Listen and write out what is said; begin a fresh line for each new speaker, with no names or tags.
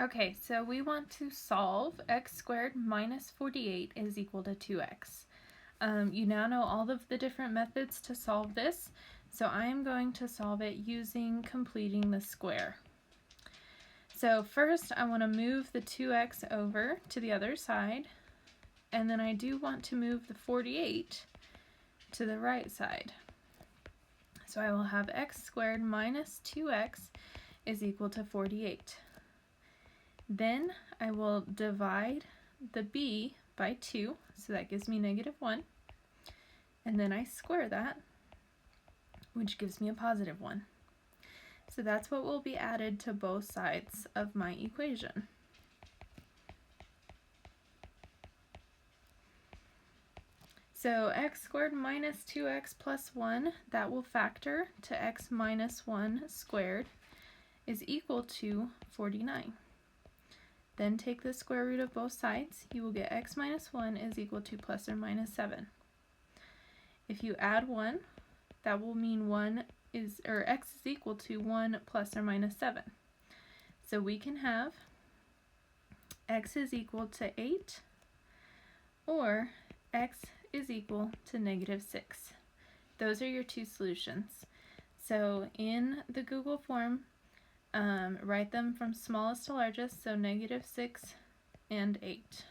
Okay, so we want to solve x squared minus 48 is equal to 2x. You now know all of the different methods to solve this, so I am going to solve it using completing the square. So first I want to move the 2x over to the other side, and then I do want to move the 48 to the right side. So I will have x squared minus 2x is equal to 48. Then I will divide the b by 2, so that gives me -1, and then I square that, which gives me a +1. So that's what will be added to both sides of my equation. So x squared minus 2x plus 1, that will factor to x minus 1 squared is equal to 49. Then take the square root of both sides. You will get x minus 1 is equal to plus or minus 7. If you add 1, that will mean x is equal to 1 plus or minus 7. So we can have x is equal to 8 or x is equal to -6. Those are your two solutions. So in the Google form, write them from smallest to largest, so -6 and 8.